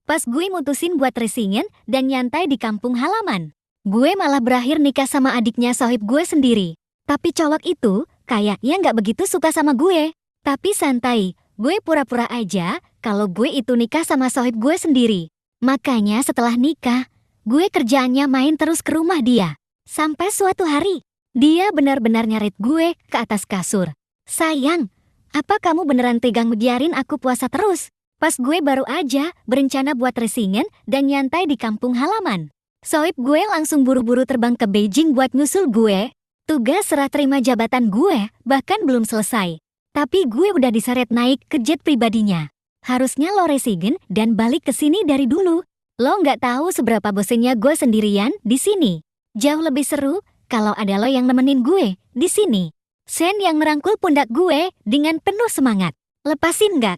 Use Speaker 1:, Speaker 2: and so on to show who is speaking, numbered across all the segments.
Speaker 1: Pas gue mutusin buat racingin dan nyantai di kampung halaman. Gue malah berakhir nikah sama adiknya sohib gue sendiri. Tapi cowok itu kayaknya nggak begitu suka sama gue. Tapi santai, gue pura-pura aja kalau gue itu nikah sama sohib gue sendiri. Makanya setelah nikah, gue kerjaannya main terus ke rumah dia. Sampai suatu hari, dia benar-benar nyeret gue ke atas kasur. Sayang, apa kamu beneran tegang biarin aku puasa terus? Pas gue baru aja berencana buat racingin dan nyantai di kampung halaman. Sohib gue langsung buru-buru terbang ke Beijing buat nyusul gue. Tugas serah terima jabatan gue bahkan belum selesai. Tapi gue udah diseret naik ke jet pribadinya. Harusnya lo racingin dan balik ke sini dari dulu. Lo nggak tahu seberapa bosennya gue sendirian di sini. Jauh lebih seru kalau ada lo yang nemenin gue di sini. Shen yang merangkul pundak gue dengan penuh semangat. Lepasin nggak?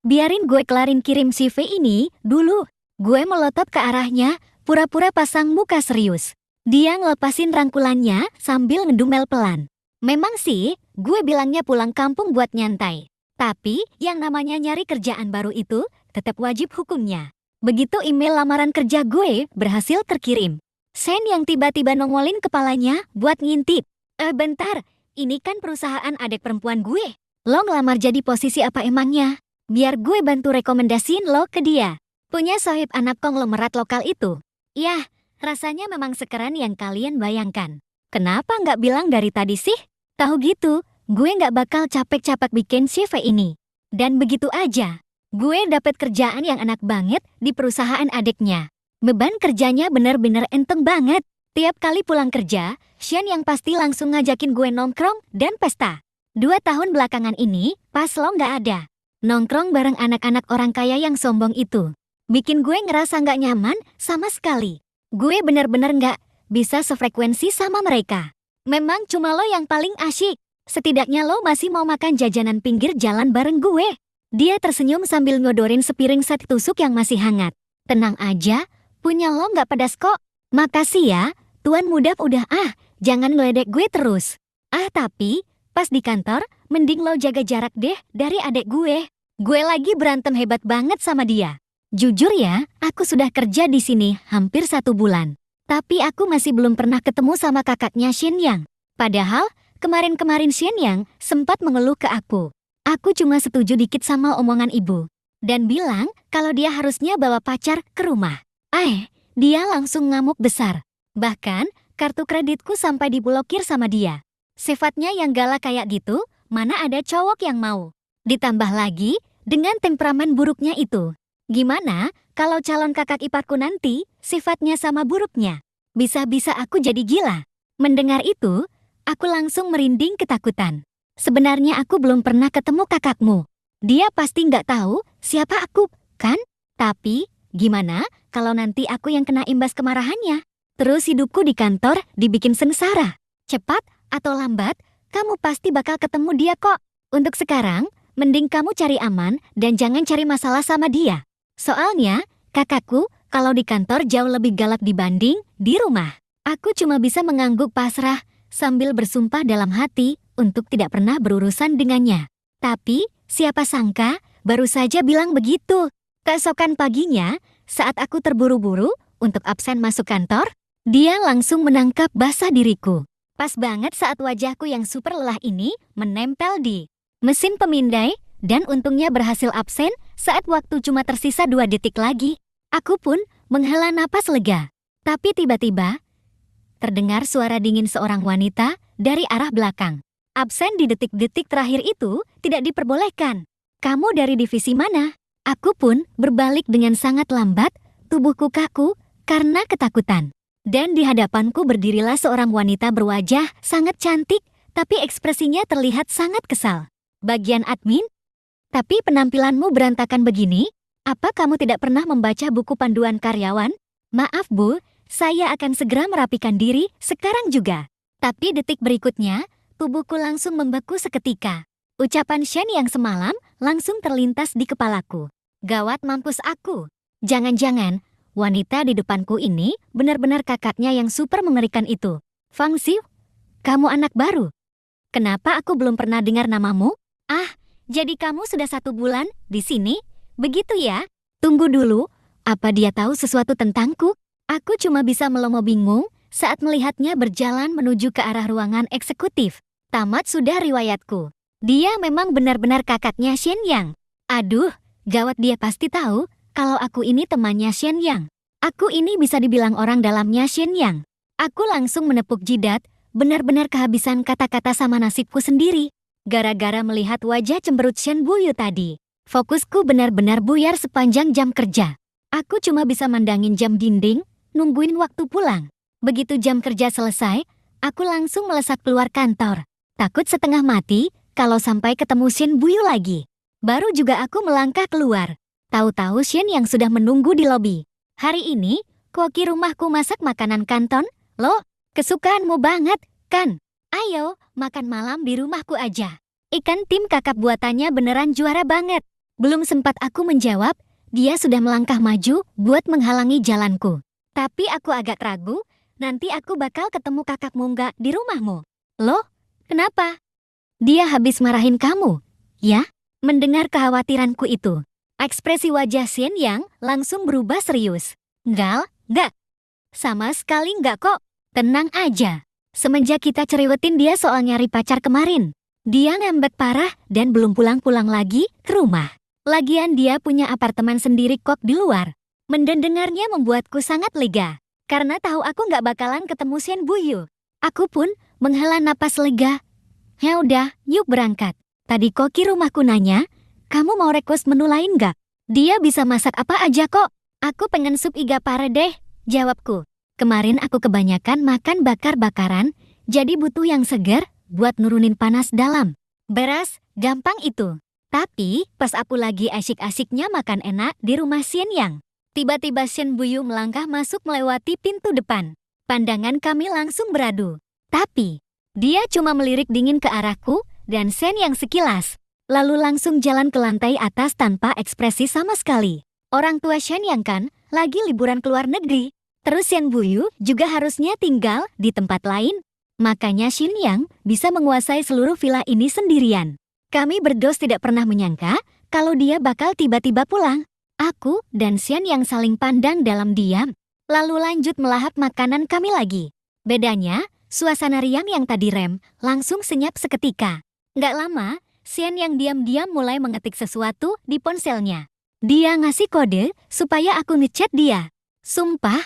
Speaker 1: Biarin gue kelarin kirim CV ini dulu. Gue melotot ke arahnya, pura-pura pasang muka serius. Dia ngelepasin rangkulannya sambil ngedumel pelan. Memang sih, gue bilangnya pulang kampung buat nyantai. Tapi, yang namanya nyari kerjaan baru itu tetap wajib hukumnya. Begitu email lamaran kerja gue berhasil terkirim. Shen yang tiba-tiba nongolin kepalanya buat ngintip. Bentar, ini kan perusahaan adik perempuan gue. Lo ngelamar jadi posisi apa emangnya? Biar gue bantu rekomendasiin lo ke dia. Punya sohib anak konglomerat lokal itu. Yah, rasanya memang sekeren yang kalian bayangkan. Kenapa nggak bilang dari tadi sih? Tahu gitu, gue nggak bakal capek-capek bikin CV ini. Dan begitu aja, gue dapet kerjaan yang enak banget di perusahaan adiknya. Beban kerjanya bener-bener enteng banget. Tiap kali pulang kerja, Shen yang pasti langsung ngajakin gue nongkrong dan pesta. 2 tahun belakangan ini, pas lo nggak ada. Nongkrong bareng anak-anak orang kaya yang sombong itu. Bikin gue ngerasa nggak nyaman sama sekali. Gue bener-bener nggak bisa sefrekuensi sama mereka. Memang cuma lo yang paling asyik. Setidaknya lo masih mau makan jajanan pinggir jalan bareng gue. Dia tersenyum sambil ngodorin sepiring sate tusuk yang masih hangat. Tenang aja, punya lo nggak pedas kok. Makasih ya, Tuan Muda udah jangan ngeledek gue terus. Tapi, pas di kantor, mending lo jaga jarak deh dari adek gue. Gue lagi berantem hebat banget sama dia. Jujur ya, aku sudah kerja di sini hampir 1 bulan. Tapi aku masih belum pernah ketemu sama kakaknya Shen Yang. Padahal, kemarin-kemarin Shen Yang sempat mengeluh ke aku. Aku cuma setuju dikit sama omongan ibu. Dan bilang kalau dia harusnya bawa pacar ke rumah. Dia langsung ngamuk besar. Bahkan, kartu kreditku sampai diblokir sama dia. Sifatnya yang galak kayak gitu, mana ada cowok yang mau. Ditambah lagi, dengan temperamen buruknya itu. Gimana kalau calon kakak iparku nanti sifatnya sama buruknya? Bisa-bisa aku jadi gila. Mendengar itu, aku langsung merinding ketakutan. Sebenarnya aku belum pernah ketemu kakakmu. Dia pasti nggak tahu siapa aku, kan? Tapi, gimana kalau nanti aku yang kena imbas kemarahannya? Terus hidupku di kantor dibikin sengsara. Cepat atau lambat, kamu pasti bakal ketemu dia kok. Untuk sekarang, mending kamu cari aman dan jangan cari masalah sama dia. Soalnya, kakakku kalau di kantor jauh lebih galak dibanding di rumah. Aku cuma bisa mengangguk pasrah sambil bersumpah dalam hati untuk tidak pernah berurusan dengannya. Tapi, siapa sangka baru saja bilang begitu. Keesokan paginya, saat aku terburu-buru untuk absen masuk kantor, dia langsung menangkap basah diriku. Pas banget saat wajahku yang super lelah ini menempel di mesin pemindai dan untungnya berhasil absen saat waktu cuma tersisa 2 detik lagi. Aku pun menghela napas lega. Tapi tiba-tiba, terdengar suara dingin seorang wanita dari arah belakang. Absen di detik-detik terakhir itu tidak diperbolehkan. Kamu dari divisi mana? Aku pun berbalik dengan sangat lambat, tubuhku kaku karena ketakutan. Dan di hadapanku berdirilah seorang wanita berwajah sangat cantik, tapi ekspresinya terlihat sangat kesal. Bagian admin? Tapi penampilanmu berantakan begini? Apa kamu tidak pernah membaca buku panduan karyawan? Maaf Bu, saya akan segera merapikan diri sekarang juga. Tapi detik berikutnya, tubuhku langsung membeku seketika. Ucapan Shen yang semalam langsung terlintas di kepalaku. Gawat mampus aku. Jangan-jangan wanita di depanku ini benar-benar kakaknya yang super mengerikan itu. Fang Xiu, kamu anak baru. Kenapa aku belum pernah dengar namamu? Jadi kamu sudah 1 bulan di sini? Begitu ya? Tunggu dulu, Apa dia tahu sesuatu tentangku? Aku cuma bisa melongo bingung saat melihatnya berjalan menuju ke arah ruangan eksekutif. Tamat sudah riwayatku. Dia memang benar-benar kakaknya Shen Yang. Aduh, gawat, dia pasti tahu kalau aku ini temannya Shen Yang. Aku ini bisa dibilang orang dalamnya Shen Yang. Aku langsung menepuk jidat, benar-benar kehabisan kata-kata sama nasibku sendiri. Gara-gara melihat wajah cemberut Shen Buyu tadi, fokusku benar-benar buyar sepanjang jam kerja. Aku cuma bisa mandangin jam dinding, nungguin waktu pulang. Begitu jam kerja selesai, aku langsung melesat keluar kantor. Takut setengah mati kalau sampai ketemu Shen Buyu lagi. Baru juga aku melangkah keluar. Tahu-tahu Shen yang sudah menunggu di lobi. Hari ini, koki rumahku masak makanan kanton. Loh, kesukaanmu banget, kan? Ayo, makan malam di rumahku aja. Ikan tim kakap buatannya beneran juara banget. Belum sempat aku menjawab, dia sudah melangkah maju buat menghalangi jalanku. Tapi aku agak ragu, nanti aku bakal ketemu kakakmu nggak di rumahmu. Loh, kenapa? Dia habis marahin kamu, ya? Mendengar kekhawatiranku itu, ekspresi wajah Shen Yang langsung berubah serius. Nggak. Sama sekali nggak kok. Tenang aja. Semenjak kita ceriwetin dia soal nyari pacar kemarin, dia ngambek parah dan belum pulang-pulang lagi ke rumah. Lagian dia punya apartemen sendiri kok di luar. Mendengarnya membuatku sangat lega, karena tahu aku nggak bakalan ketemu Shen Buyu. Aku pun menghela napas lega. Ya udah, yuk berangkat. Tadi koki rumahku nanya, kamu mau request menu lain nggak? Dia bisa masak apa aja kok. Aku pengen sup iga pare deh, jawabku. Kemarin aku kebanyakan makan bakar-bakaran, jadi butuh yang segar buat nurunin panas dalam. Beras, gampang itu. Tapi pas aku lagi asyik-asyiknya makan enak di rumah Shen Yang, tiba-tiba Shen Buyu melangkah masuk melewati pintu depan. Pandangan kami langsung beradu. Tapi, dia cuma melirik dingin ke arahku dan Shen Yang sekilas. Lalu langsung jalan ke lantai atas tanpa ekspresi sama sekali. Orang tua Shen Yang kan lagi liburan ke luar negeri. Terus Shen Buyu juga harusnya tinggal di tempat lain. Makanya Shen Yang bisa menguasai seluruh villa ini sendirian. Kami berdos tidak pernah menyangka kalau dia bakal tiba-tiba pulang. Aku dan Shen Yang saling pandang dalam diam, lalu lanjut melahap makanan kami lagi. Bedanya, suasana riang yang tadi rem langsung senyap seketika. Nggak lama, Shen Yang diam-diam mulai mengetik sesuatu di ponselnya. Dia ngasih kode supaya aku ngechat dia. Sumpah,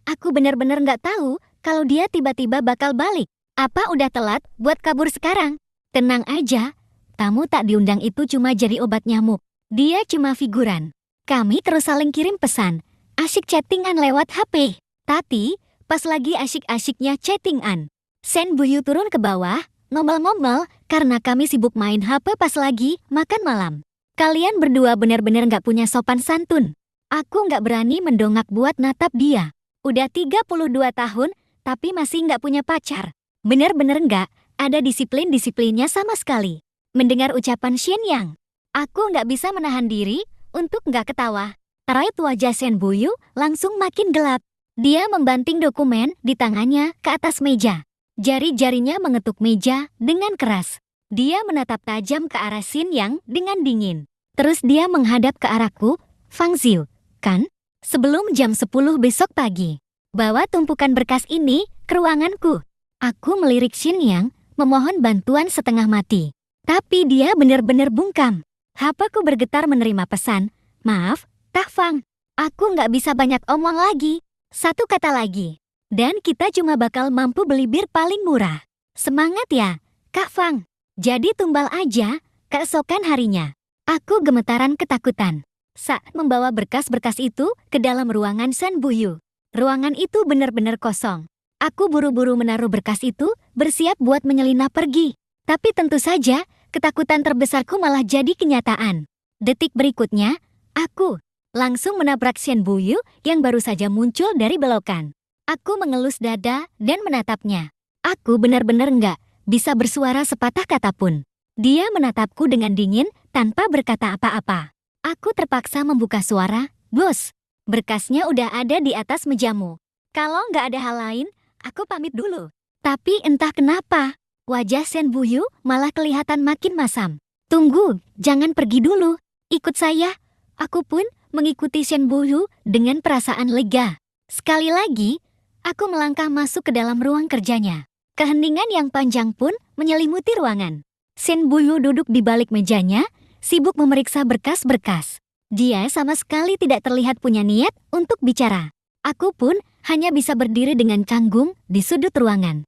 Speaker 1: aku benar-benar nggak tahu kalau dia tiba-tiba bakal balik. Apa udah telat buat kabur sekarang? Tenang aja, tamu tak diundang itu cuma jadi obat nyamuk. Dia cuma figuran. Kami terus saling kirim pesan, asyik chattingan lewat HP. Tapi, pas lagi asyik-asyiknya chattingan, Shen Buyu turun ke bawah, ngomel-ngomel karena kami sibuk main HP pas lagi makan malam. Kalian berdua benar-benar nggak punya sopan santun. Aku nggak berani mendongak buat natap dia. Udah 32 tahun, tapi masih nggak punya pacar. Bener-bener nggak ada disiplin-disiplinnya sama sekali. Mendengar ucapan Shen Yang, aku nggak bisa menahan diri untuk nggak ketawa. Raut wajah Shen Buyu langsung makin gelap. Dia membanting dokumen di tangannya ke atas meja. Jari-jarinya mengetuk meja dengan keras. Dia menatap tajam ke arah Shen Yang dengan dingin. Terus dia menghadap ke arahku. Fang Ziu, kan? Sebelum jam 10 besok pagi, bawa tumpukan berkas ini ke ruanganku. Aku melirik Shen Yang, memohon bantuan setengah mati. Tapi dia benar-benar bungkam. HP-ku bergetar menerima pesan. Maaf, Kak Fang. Aku nggak bisa banyak omong lagi. Satu kata lagi. Dan kita cuma bakal mampu beli bir paling murah. Semangat ya, Kak Fang. Jadi tumbal aja, keesokan harinya. Aku gemetaran ketakutan saat membawa berkas-berkas itu ke dalam ruangan Shen Buyu. Ruangan itu benar-benar kosong. Aku buru-buru menaruh berkas itu, bersiap buat menyelinap pergi. Tapi tentu saja, ketakutan terbesarku malah jadi kenyataan. Detik berikutnya, aku langsung menabrak Shen Buyu yang baru saja muncul dari belokan. Aku mengelus dada dan menatapnya. Aku benar-benar nggak bisa bersuara sepatah kata pun. Dia menatapku dengan dingin tanpa berkata apa-apa. Aku terpaksa membuka suara, "Bos, berkasnya udah ada di atas mejamu. Kalau nggak ada hal lain, aku pamit dulu." Tapi entah kenapa, wajah Shen Buyu malah kelihatan makin masam. "Tunggu, jangan pergi dulu. Ikut saya." Aku pun mengikuti Shen Buyu dengan perasaan lega. Sekali lagi, aku melangkah masuk ke dalam ruang kerjanya. Keheningan yang panjang pun menyelimuti ruangan. Shen Buyu duduk di balik mejanya, sibuk memeriksa berkas-berkas. Dia sama sekali tidak terlihat punya niat untuk bicara. Aku pun hanya bisa berdiri dengan canggung di sudut ruangan.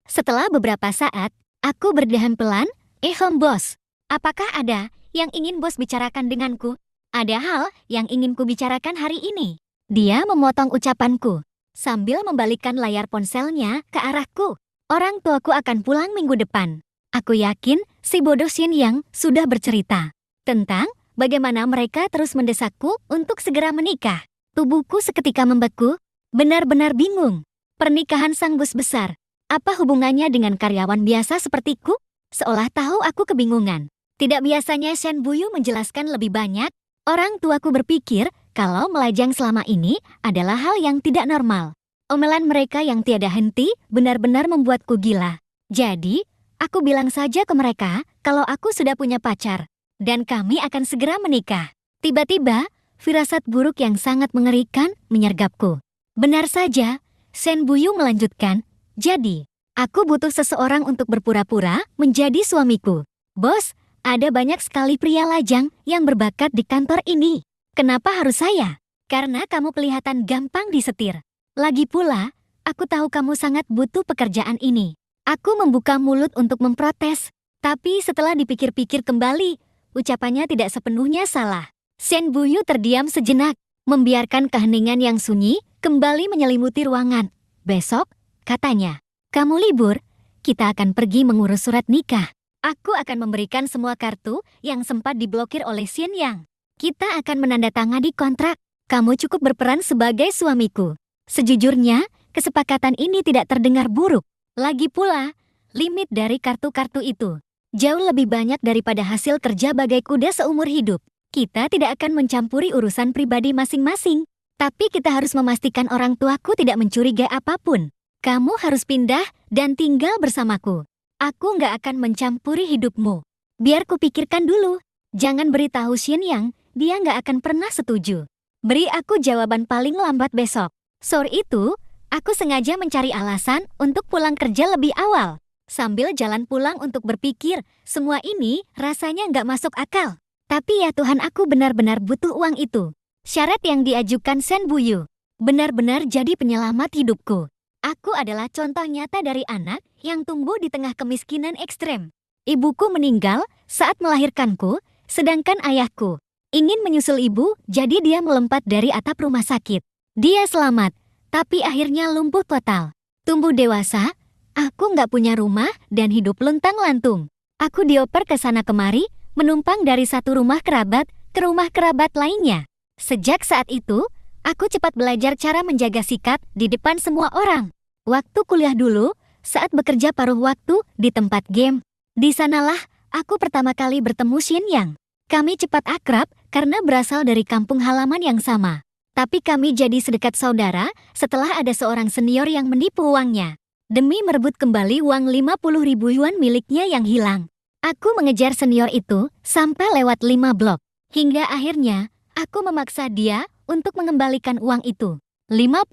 Speaker 1: Setelah beberapa saat, aku berdahan pelan, Bos, apakah ada yang ingin bos bicarakan denganku? Ada hal yang ingin ku bicarakan hari ini. Dia memotong ucapanku, sambil membalikkan layar ponselnya ke arahku. Orang tuaku akan pulang minggu depan. Aku yakin si bodoh Xin Yang sudah bercerita tentang bagaimana mereka terus mendesakku untuk segera menikah. Tubuhku seketika membeku, benar-benar bingung. Pernikahan sang bos besar, apa hubungannya dengan karyawan biasa sepertiku? Seolah tahu aku kebingungan. Tidak biasanya Shen Buyu menjelaskan lebih banyak. Orang tuaku berpikir kalau melajang selama ini adalah hal yang tidak normal. Omelan mereka yang tiada henti benar-benar membuatku gila. Jadi, aku bilang saja ke mereka kalau aku sudah punya pacar dan kami akan segera menikah. Tiba-tiba, firasat buruk yang sangat mengerikan menyergapku. Benar saja, Shen Buyu melanjutkan, jadi, aku butuh seseorang untuk berpura-pura menjadi suamiku. Bos, ada banyak sekali pria lajang yang berbakat di kantor ini. Kenapa harus saya? Karena kamu kelihatan gampang disetir. Lagi pula, aku tahu kamu sangat butuh pekerjaan ini. Aku membuka mulut untuk memprotes, tapi setelah dipikir-pikir kembali, ucapannya tidak sepenuhnya salah. Shen Buyu terdiam sejenak, membiarkan keheningan yang sunyi kembali menyelimuti ruangan. Besok, katanya, kamu libur, kita akan pergi mengurus surat nikah. Aku akan memberikan semua kartu yang sempat diblokir oleh Xin Yang. Kita akan menandatangani kontrak. Kamu cukup berperan sebagai suamiku. Sejujurnya, kesepakatan ini tidak terdengar buruk. Lagi pula, limit dari kartu-kartu itu jauh lebih banyak daripada hasil kerja bagai kuda seumur hidup. Kita tidak akan mencampuri urusan pribadi masing-masing, tapi kita harus memastikan orang tuaku tidak mencurigai apapun. Kamu harus pindah dan tinggal bersamaku. Aku nggak akan mencampuri hidupmu. Biar kupikirkan dulu. Jangan beritahu Xin Yang, dia nggak akan pernah setuju. Beri aku jawaban paling lambat besok. Sore itu, aku sengaja mencari alasan untuk pulang kerja lebih awal. Sambil jalan pulang untuk berpikir, semua ini rasanya nggak masuk akal. Tapi ya Tuhan, aku benar-benar butuh uang itu. Syarat yang diajukan Shen Buyu benar-benar jadi penyelamat hidupku. Aku adalah contoh nyata dari anak yang tumbuh di tengah kemiskinan ekstrem. Ibuku meninggal saat melahirkanku, sedangkan ayahku ingin menyusul ibu, jadi dia melompat dari atap rumah sakit. Dia selamat, tapi akhirnya lumpuh total. Tumbuh dewasa, aku nggak punya rumah dan hidup luntang-lantung. Aku dioper ke sana kemari, menumpang dari satu rumah kerabat ke rumah kerabat lainnya. Sejak saat itu, aku cepat belajar cara menjaga sikap di depan semua orang. Waktu kuliah dulu, saat bekerja paruh waktu di tempat game, di sanalah aku pertama kali bertemu Xin Yang. Kami cepat akrab karena berasal dari kampung halaman yang sama. Tapi kami jadi sedekat saudara setelah ada seorang senior yang menipu uangnya. Demi merebut kembali uang 50.000 yuan miliknya yang hilang. Aku mengejar senior itu sampai lewat 5 blok. Hingga akhirnya, aku memaksa dia untuk mengembalikan uang itu. 50.000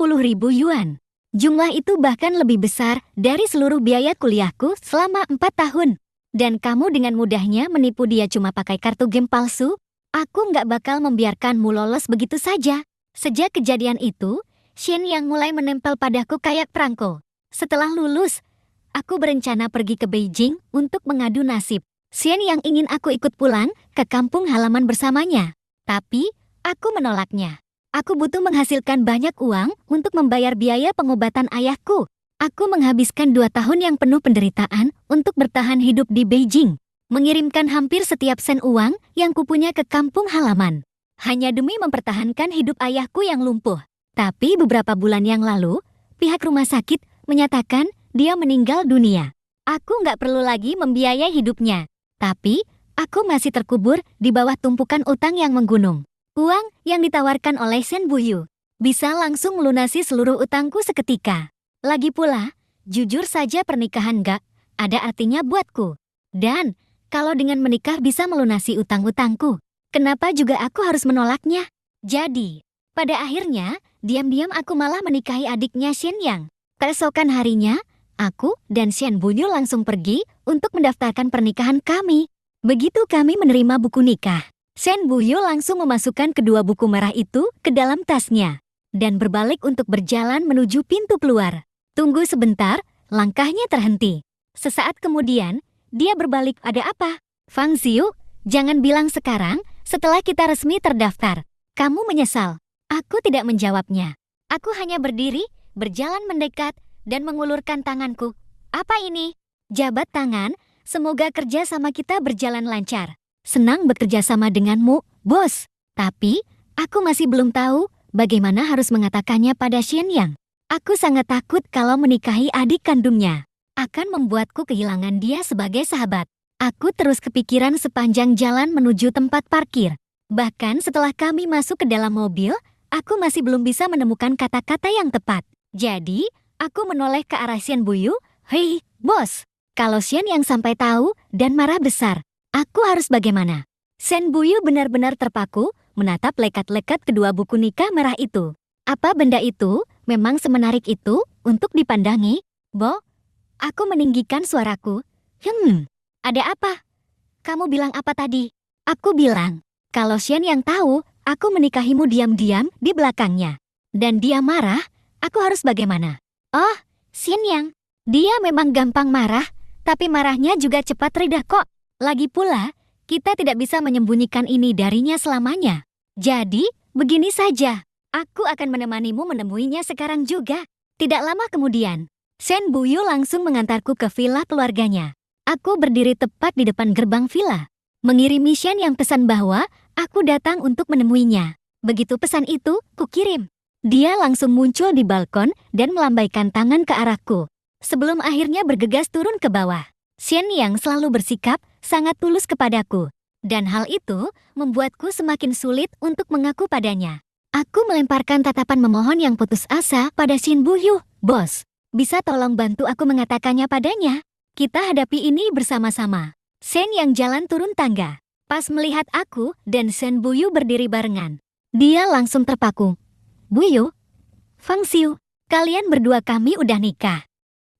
Speaker 1: yuan. Jumlah itu bahkan lebih besar dari seluruh biaya kuliahku selama 4 tahun. Dan kamu dengan mudahnya menipu dia cuma pakai kartu game palsu? Aku nggak bakal membiarkanmu lolos begitu saja. Sejak kejadian itu, Xin Yang mulai menempel padaku kayak perangko. Setelah lulus, aku berencana pergi ke Beijing untuk mengadu nasib. Xin Yang ingin aku ikut pulang ke kampung halaman bersamanya. Tapi, aku menolaknya. Aku butuh menghasilkan banyak uang untuk membayar biaya pengobatan ayahku. Aku menghabiskan 2 tahun yang penuh penderitaan untuk bertahan hidup di Beijing. Mengirimkan hampir setiap sen uang yang kupunya ke kampung halaman. Hanya demi mempertahankan hidup ayahku yang lumpuh. Tapi beberapa bulan yang lalu, pihak rumah sakit menyatakan dia meninggal dunia. Aku nggak perlu lagi membiayai hidupnya. Tapi, aku masih terkubur di bawah tumpukan utang yang menggunung. Uang yang ditawarkan oleh Shen Buyu bisa langsung melunasi seluruh utangku seketika. Lagi pula, jujur saja pernikahan gak ada artinya buatku. Dan, kalau dengan menikah bisa melunasi utang-utangku, kenapa juga aku harus menolaknya? Jadi, pada akhirnya, diam-diam aku malah menikahi adiknya Shen Yang. Keesokan harinya, aku dan Shen Buyu langsung pergi untuk mendaftarkan pernikahan kami. Begitu kami menerima buku nikah, Shen Buyu langsung memasukkan kedua buku merah itu ke dalam tasnya dan berbalik untuk berjalan menuju pintu keluar. Tunggu sebentar, langkahnya terhenti. Sesaat kemudian, dia berbalik, ada apa? Fang Xiu, jangan bilang sekarang setelah kita resmi terdaftar. Kamu menyesal. Aku tidak menjawabnya. Aku hanya berdiri, berjalan mendekat, dan mengulurkan tanganku. Apa ini? Jabat tangan, semoga kerja sama kita berjalan lancar. Senang bekerja sama denganmu, bos. Tapi, aku masih belum tahu bagaimana harus mengatakannya pada Shen Yang. Aku sangat takut kalau menikahi adik kandungnya akan membuatku kehilangan dia sebagai sahabat. Aku terus kepikiran sepanjang jalan menuju tempat parkir. Bahkan setelah kami masuk ke dalam mobil, aku masih belum bisa menemukan kata-kata yang tepat. Jadi, aku menoleh ke arah Shen Buyu. Hei, bos, kalau Shen Yang sampai tahu dan marah besar, aku harus bagaimana? Shen Buyu benar-benar terpaku menatap lekat-lekat kedua buku nikah merah itu. Apa benda itu memang semenarik itu untuk dipandangi? Bo, aku meninggikan suaraku. Ada apa? Kamu bilang apa tadi? Aku bilang, kalau Shen Yang tahu, aku menikahimu diam-diam di belakangnya. Dan dia marah, aku harus bagaimana? Oh, Shen Yang. Dia memang gampang marah, tapi marahnya juga cepat reda kok. Lagi pula, kita tidak bisa menyembunyikan ini darinya selamanya. Jadi, begini saja. Aku akan menemanimu menemuinya sekarang juga. Tidak lama kemudian, Shen Buyu langsung mengantarku ke villa keluarganya. Aku berdiri tepat di depan gerbang villa, mengirimi Shen Yang pesan bahwa aku datang untuk menemuinya. Begitu pesan itu kukirim, dia langsung muncul di balkon dan melambaikan tangan ke arahku. Sebelum akhirnya bergegas turun ke bawah, Shen Yang selalu bersikap sangat tulus kepadaku. Dan hal itu membuatku semakin sulit untuk mengaku padanya. Aku melemparkan tatapan memohon yang putus asa pada Shen Buyu. Bos, bisa tolong bantu aku mengatakannya padanya? Kita hadapi ini bersama-sama. Shen Yang jalan turun tangga. Pas melihat aku dan Shen Buyu berdiri barengan, dia langsung terpaku. Buyu, Fang Xiu, kalian berdua kami udah nikah.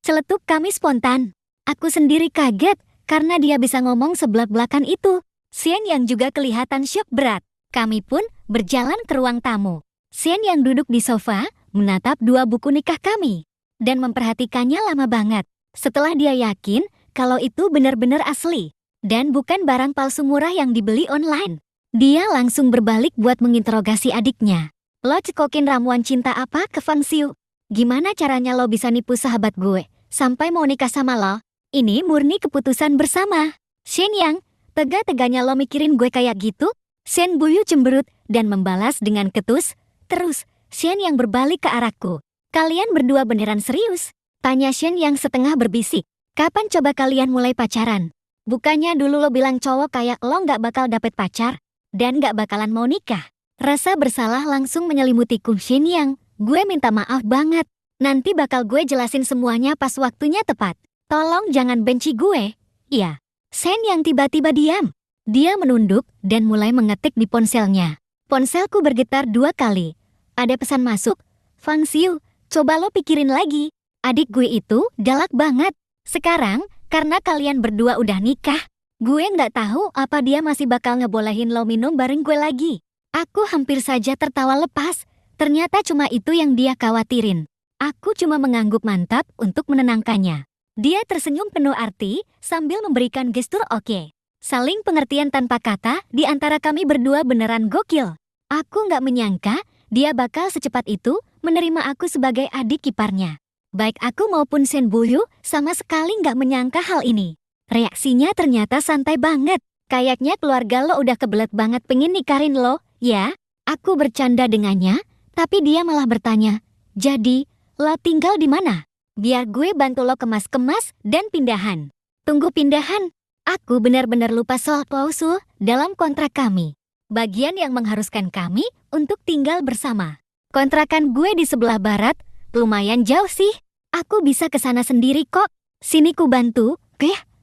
Speaker 1: Celetuk kami spontan. Aku sendiri kaget karena dia bisa ngomong sebelak-belakan itu. Shen Yang juga kelihatan syok berat. Kami pun berjalan ke ruang tamu. Shen Yang duduk di sofa, menatap dua buku nikah kami, dan memperhatikannya lama banget. Setelah dia yakin kalau itu benar-benar asli dan bukan barang palsu murah yang dibeli online, dia langsung berbalik buat menginterogasi adiknya. Lo cekokin ramuan cinta apa ke Fang Xiu? Gimana caranya lo bisa nipu sahabat gue sampai mau nikah sama lo? Ini murni keputusan bersama. Shen Yang, tega-teganya lo mikirin gue kayak gitu? Shen Buyu cemberut dan membalas dengan ketus. Terus, Shen Yang berbalik ke arahku. Kalian berdua beneran serius? Tanya Shen Yang setengah berbisik. Kapan coba kalian mulai pacaran? Bukannya dulu lo bilang cowok kayak lo nggak bakal dapet pacar dan nggak bakalan mau nikah. Rasa bersalah langsung menyelimutiku. Shen Yang, gue minta maaf banget. Nanti bakal gue jelasin semuanya pas waktunya tepat. Tolong jangan benci gue. Iya. Shen Yang tiba-tiba diam. Dia menunduk dan mulai mengetik di ponselnya. Ponselku bergetar 2 kali. Ada pesan masuk. Fang Xiu, coba lo pikirin lagi. Adik gue itu galak banget. Sekarang, karena kalian berdua udah nikah, gue nggak tahu apa dia masih bakal ngebolehin lo minum bareng gue lagi. Aku hampir saja tertawa lepas. Ternyata cuma itu yang dia khawatirin. Aku cuma mengangguk mantap untuk menenangkannya. Dia tersenyum penuh arti sambil memberikan gestur oke. Saling pengertian tanpa kata di antara kami berdua beneran gokil. Aku nggak menyangka dia bakal secepat itu menerima aku sebagai adik iparnya. Baik aku maupun Shen Buyu sama sekali nggak menyangka hal ini. Reaksinya ternyata santai banget. Kayaknya keluarga lo udah kebelet banget pengen nikahin lo, ya? Aku bercanda dengannya, tapi dia malah bertanya, jadi, lo tinggal di mana? Biar gue bantu lo kemas-kemas dan pindahan. Tunggu pindahan? Aku benar-benar lupa soal klausul dalam kontrak kami. Bagian yang mengharuskan kami untuk tinggal bersama. Kontrakan gue di sebelah barat, lumayan jauh sih. Aku bisa ke sana sendiri kok. Sini ku bantu.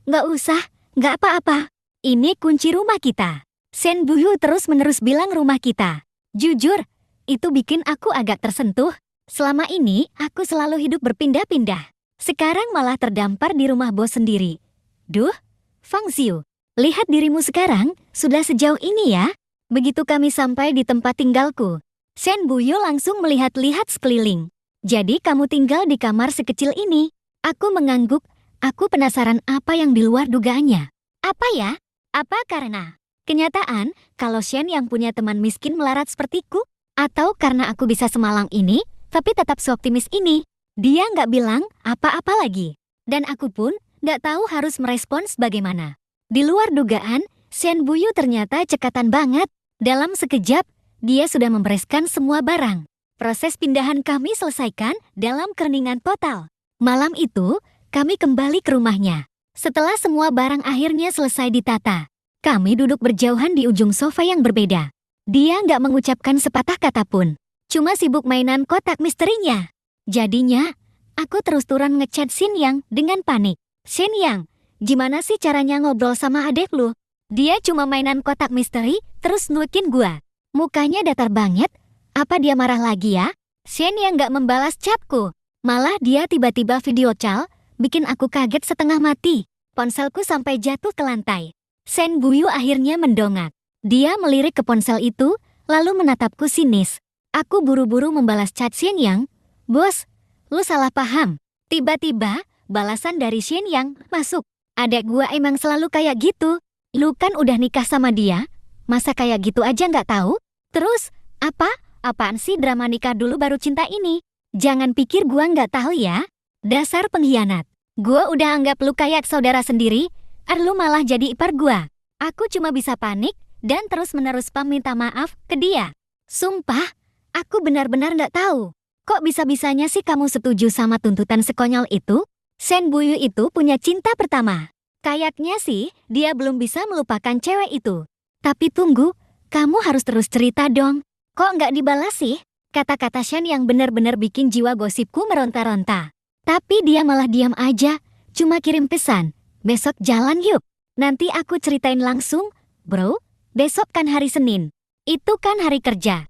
Speaker 1: Nggak usah, nggak apa-apa. Ini kunci rumah kita. Shen Buyu terus-menerus bilang rumah kita. Jujur, itu bikin aku agak tersentuh. Selama ini, aku selalu hidup berpindah-pindah. Sekarang malah terdampar di rumah bos sendiri. Duh, Fang Xiu, lihat dirimu sekarang, sudah sejauh ini ya. Begitu kami sampai di tempat tinggalku, Shen Buyu langsung melihat-lihat sekeliling. Jadi kamu tinggal di kamar sekecil ini. Aku mengangguk, aku penasaran apa yang di luar dugaannya. Apa ya? Apa karena kenyataan kalau Shen yang punya teman miskin melarat sepertiku? Atau karena aku bisa semalang ini, tapi tetap seoptimis ini? Dia nggak bilang apa-apa lagi. Dan aku pun nggak tahu harus merespons bagaimana. Di luar dugaan, Shen Buyu ternyata cekatan banget. Dalam sekejap, dia sudah membereskan semua barang. Proses pindahan kami selesaikan dalam keheningan total. Malam itu, kami kembali ke rumahnya. Setelah semua barang akhirnya selesai ditata, kami duduk berjauhan di ujung sofa yang berbeda. Dia nggak mengucapkan sepatah kata pun. Cuma sibuk mainan kotak misterinya. Jadinya, aku terus turun ngechat Xin Yang dengan panik. Xin Yang, gimana sih caranya ngobrol sama adek lu? Dia cuma mainan kotak misteri, terus nukin gua. Mukanya datar banget. Apa dia marah lagi ya? Shen yang gak membalas chatku. Malah dia tiba-tiba video call, bikin aku kaget setengah mati. Ponselku sampai jatuh ke lantai. Shen Buyu akhirnya mendongak. Dia melirik ke ponsel itu, lalu menatapku sinis. Aku buru-buru membalas chat Shen Yang. Bos, lu salah paham. Tiba-tiba, balasan dari Shen Yang masuk. Adek gua emang selalu kayak gitu. Lu kan udah nikah sama dia, masa kayak gitu aja nggak tahu? Terus, apaan sih drama nikah dulu baru cinta ini? Jangan pikir gua nggak tahu ya. Dasar pengkhianat. Gua udah anggap lu kayak saudara sendiri, lu malah jadi ipar gua. Aku cuma bisa panik dan terus-menerus minta maaf ke dia. Sumpah, aku benar-benar nggak tahu. Kok bisa-bisanya sih kamu setuju sama tuntutan sekonyol itu? Shen Buyu itu punya cinta pertama. Kayaknya sih, dia belum bisa melupakan cewek itu. Tapi tunggu, kamu harus terus cerita dong. Kok nggak dibalas sih? Kata-kata Shen yang benar-benar bikin jiwa gosipku meronta-ronta. Tapi dia malah diam aja, cuma kirim pesan. Besok jalan yuk. Nanti aku ceritain langsung. Bro, besok kan hari Senin. Itu kan hari kerja.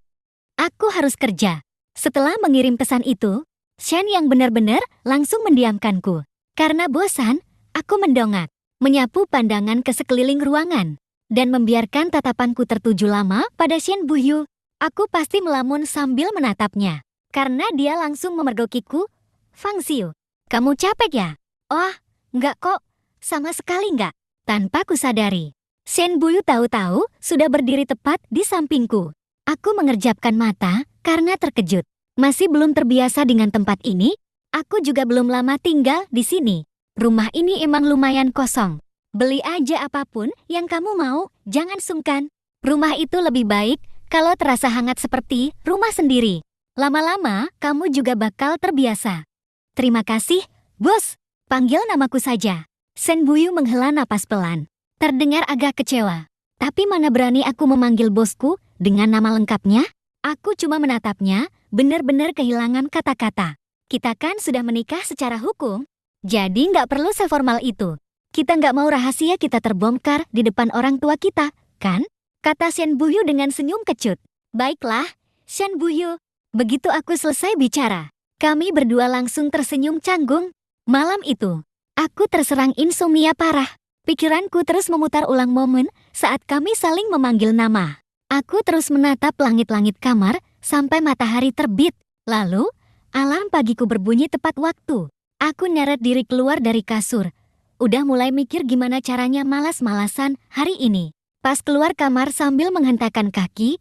Speaker 1: Aku harus kerja. Setelah mengirim pesan itu, Shen yang benar-benar langsung mendiamkanku. Karena bosan, aku mendongak. Menyapu pandangan ke sekeliling ruangan, dan membiarkan tatapanku tertuju lama pada Shen Buyu. Aku pasti melamun sambil menatapnya, karena dia langsung memergokiku. Fang Xiu, kamu capek ya? Oh, enggak kok, sama sekali enggak. Tanpa kusadari, Shen Buyu tahu-tahu sudah berdiri tepat di sampingku. Aku mengerjapkan mata karena terkejut. Masih belum terbiasa dengan tempat ini, aku juga belum lama tinggal di sini. Rumah ini emang lumayan kosong. Beli aja apapun yang kamu mau, jangan sungkan. Rumah itu lebih baik kalau terasa hangat seperti rumah sendiri. Lama-lama, kamu juga bakal terbiasa. Terima kasih, bos. Panggil namaku saja. Shen Buyu menghela napas pelan. Terdengar agak kecewa. Tapi mana berani aku memanggil bosku dengan nama lengkapnya? Aku cuma menatapnya, benar-benar kehilangan kata-kata. Kita kan sudah menikah secara hukum. Jadi nggak perlu seformal itu. Kita nggak mau rahasia kita terbongkar di depan orang tua kita, kan? Kata Shen Buyu dengan senyum kecut. Baiklah, Shen Buyu. Begitu aku selesai bicara, kami berdua langsung tersenyum canggung. Malam itu, aku terserang insomnia parah. Pikiranku terus memutar ulang momen saat kami saling memanggil nama. Aku terus menatap langit-langit kamar sampai matahari terbit. Lalu, alarm pagiku berbunyi tepat waktu. Aku nyeret diri keluar dari kasur. Udah mulai mikir gimana caranya malas-malasan hari ini. Pas keluar kamar sambil menghentakkan kaki,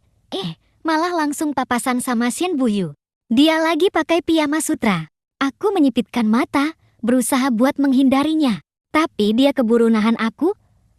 Speaker 1: malah langsung papasan sama Shen Buyu. Dia lagi pakai piyama sutra. Aku menyipitkan mata, berusaha buat menghindarinya. Tapi dia keburu nahan aku.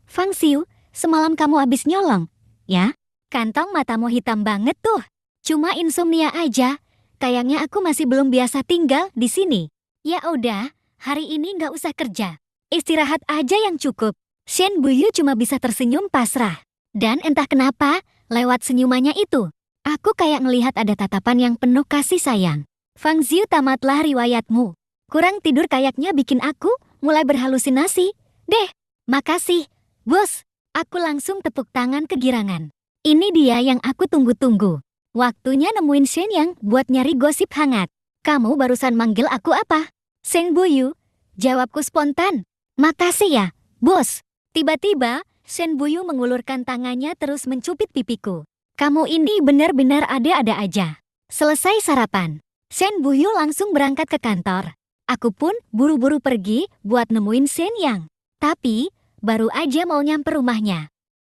Speaker 1: Fang Xiu, semalam kamu habis nyolong, ya? Kantong matamu hitam banget tuh. Cuma insomnia aja. Kayaknya aku masih belum biasa tinggal di sini. Ya udah, hari ini nggak usah kerja. Istirahat aja yang cukup. Shen Buyu cuma bisa tersenyum pasrah. Dan entah kenapa, lewat senyumannya itu, aku kayak ngelihat ada tatapan yang penuh kasih sayang. Fang Xiu, tamatlah riwayatmu. Kurang tidur kayaknya bikin aku mulai berhalusinasi. Deh, makasih, bos. Aku langsung tepuk tangan kegirangan. Ini dia yang aku tunggu-tunggu. Waktunya nemuin Shenyang buat nyari gosip hangat. Kamu barusan manggil aku apa? Shen Buyu. Jawabku spontan. Makasih ya, bos. Tiba-tiba, Shen Buyu mengulurkan tangannya terus mencubit pipiku. Kamu ini benar-benar ada-ada aja. Selesai sarapan, Shen Buyu langsung berangkat ke kantor. Aku pun buru-buru pergi buat nemuin Shenyang. Tapi, baru aja mau nyamper rumahnya,